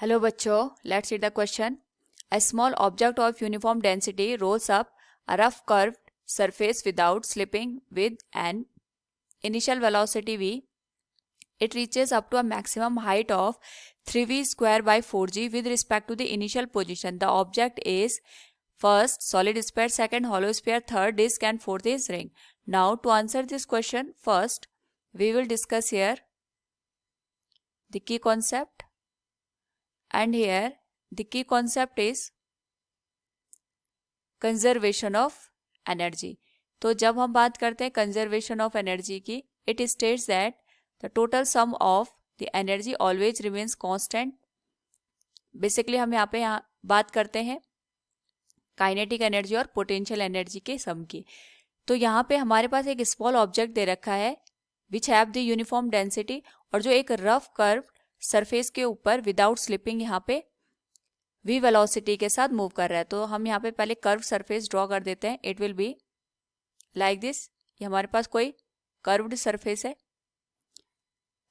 Hello बच्चों, let's see the question. A small object of uniform density rolls up a rough curved surface without slipping with an initial velocity v. It reaches up to a maximum height of 3v square by 4g with respect to the initial position. The object is first solid sphere, second hollow sphere, third disk and fourth is ring. Now to answer this question, first we will discuss here the key concept. And here the key concept is conservation of energy. तो जब हम बात करते हैं conservation of energy की, it states that the total sum of the energy always remains constant. Basically हम यहाँ बात करते हैं काइनेटिक एनर्जी और पोटेंशियल एनर्जी के सम की. तो यहाँ पे हमारे पास एक स्मॉल ऑब्जेक्ट दे रखा है which have the uniform density, और जो एक रफ कर्व सरफेस के ऊपर विदाउट स्लिपिंग यहाँ पे v वेलोसिटी के साथ मूव कर रहा है. तो हम यहाँ पे पहले कर्व सरफेस ड्रॉ कर देते हैं. It will be like this. ये हमारे पास कोई कर्व्ड सरफेस है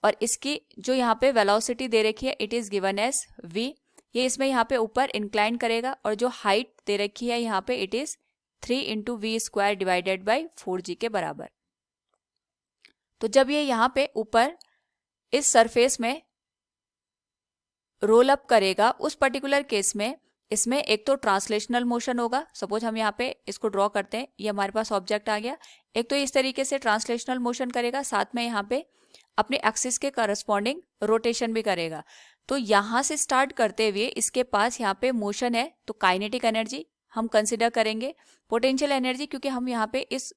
और इसकी जो यहाँ पे वेलोसिटी दे रखी है it is given as v. ये इसमें यहाँ पे ऊपर इंक्लाइन करेगा और जो हाइट दे रखी है यहाँ पे it is 3 into V square divided by 4g के बराबर. तो जब ये यहाँ पे ऊपर इस सरफेस में रोल अप करेगा, उस पर्टिकुलर केस में इसमें एक तो ट्रांसलेशनल मोशन होगा. सपोज हम यहाँ पे इसको ड्रॉ करते हैं, ये हमारे पास ऑब्जेक्ट आ गया. एक तो इस तरीके से ट्रांसलेशनल मोशन करेगा, साथ में यहाँ पे अपने एक्सिस के करस्पॉन्डिंग रोटेशन भी करेगा. तो यहाँ से स्टार्ट करते हुए इसके पास यहाँ पे मोशन है, तो काइनेटिक एनर्जी हम कंसिडर करेंगे. पोटेंशियल एनर्जी क्योंकि हम यहाँ पे इस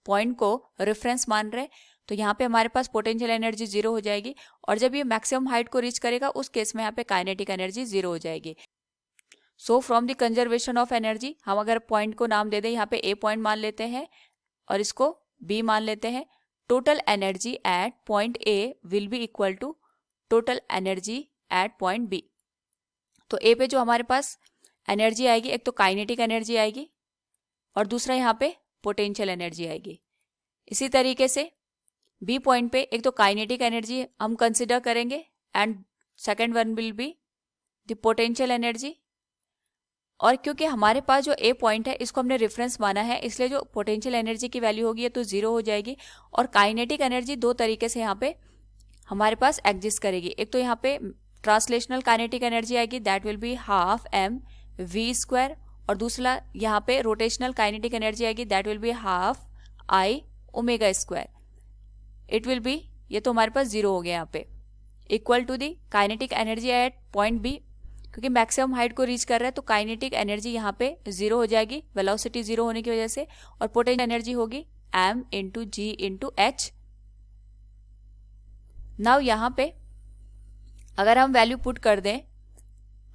पॉइंट को रेफरेंस मान रहे हैं, तो यहाँ पे हमारे पास पोटेंशियल एनर्जी जीरो हो जाएगी. और जब ये मैक्सिमम हाइट को रीच करेगा उस केस में यहाँ पे काइनेटिक एनर्जी जीरो हो जाएगी. So from the conservation of energy हम अगर पॉइंट को नाम दे दें, यहाँ पे ए पॉइंट मान लेते हैं और इसको बी मान लेते हैं. Total energy at point A will be equal to total energy at point B. तो ए पे जो हमारे पास एनर्जी आएगी, एक तो काइनेटिक एनर्जी आएगी और दूसरा यहाँ पे पोटेंशियल एनर्जी आएगी. इसी तरीके से बी पॉइंट पे एक तो काइनेटिक एनर्जी हम कंसिडर करेंगे and second one will be the potential energy. और क्योंकि हमारे पास जो ए पॉइंट है इसको हमने रेफरेंस माना है, इसलिए जो पोटेंशियल एनर्जी की वैल्यू होगी ये तो जीरो हो जाएगी. और काइनेटिक एनर्जी दो तरीके से यहाँ पे हमारे पास एग्जिस्ट करेगी. एक तो यहाँ पे ट्रांसलेशनल काइनेटिक एनर्जी आएगी, that will be half M V square. और दूसरा यहाँ पे रोटेशनल काइनेटिक एनर्जी आएगी, that will be half I omega square. It will be, ये तो हमारे पास जीरो हो गया यहाँ पे, equal to the kinetic energy at point B. क्योंकि मैक्सिमम हाइट को रीच कर रहा है तो काइनेटिक एनर्जी यहाँ पे जीरो हो जाएगी वेलोसिटी जीरो होने की वजह से. और पोटेंशियल एनर्जी होगी m इंटू जी इंटू एच. नाउ यहाँ पे अगर हम वैल्यू पुट कर दें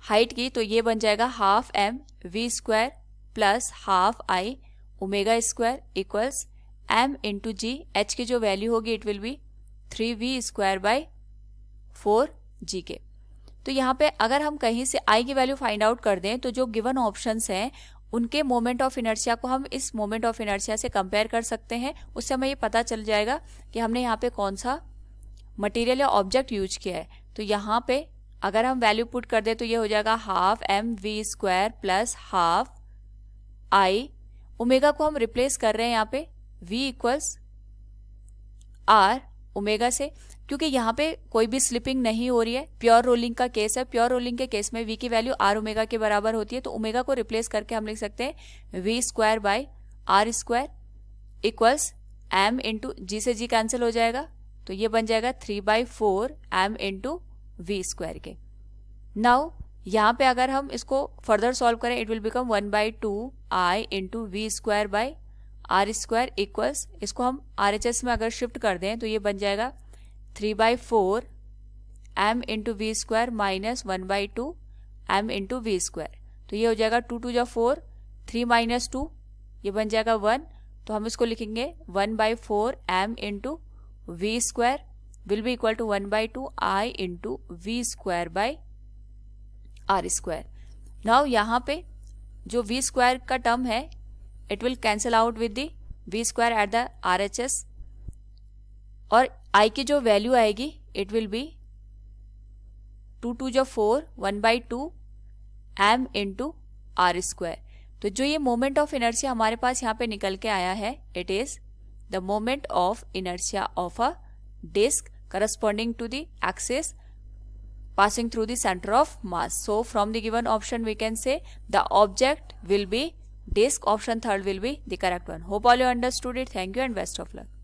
हाइट की, तो ये बन जाएगा half M V square plus half I omega square equals m into G. H की जो वैल्यू होगी it will be 3v square by 4g के. तो यहाँ पे अगर हम कहीं से i की वैल्यू फाइंड आउट कर दें तो जो गिवन ऑप्शंस हैं उनके मोमेंट ऑफ इनर्शिया को हम इस मोमेंट ऑफ इनर्शिया से कंपेयर कर सकते हैं. उससे हमें ये पता चल जाएगा कि हमने यहाँ पे कौन सा मटेरियल या ऑब्जेक्ट यूज किया है. तो यहाँ पे अगर हम वैल्यू पुट कर दें तो ये हो जाएगा half M V square plus half I. Omega को हम रिप्लेस कर रहे हैं यहाँ पे v इक्वल्स आर ओमेगा से, क्योंकि यहाँ पे कोई भी स्लिपिंग नहीं हो रही है. प्योर रोलिंग का केस है. प्योर रोलिंग के केस में v की वैल्यू आर ओमेगा के बराबर होती है. तो ओमेगा को रिप्लेस करके हम लिख सकते हैं v square by are square equals m into g से जी कैंसिल हो जाएगा, तो ये बन जाएगा 3/4 m इंटू वी स्क्वायर के. नाउ यहाँ पे अगर हम इसको फर्दर सॉल्व करें it will become 1/2 i into V square by are square equals, इसको हम RHS में अगर शिफ्ट कर दें तो ये बन जाएगा 3/4 m into V square minus 1/2 m into V square. तो ये हो जाएगा 2 2 जा 4, 3 माइनस 2 ये बन जाएगा 1. तो हम इसको लिखेंगे 1/4 m into V square will be equal to 1/2 i into V square by are square. Now यहाँ पे जो वी स्क्वायर का टर्म है it will cancel out with the v square at the RHS. और i की जो value आएगी it will be 2 2 जो 4, 1/2 m इंटू आर स्क्वायर। तो जो ये मोमेंट ऑफ इनर्शिया हमारे पास यहाँ पे निकल के आया है, it is the moment of inertia of a disc corresponding to the axis passing through the center of mass. So from the given option we can say the object will be disk. Option third will be the correct one. Hope all you understood it. Thank you and best of luck.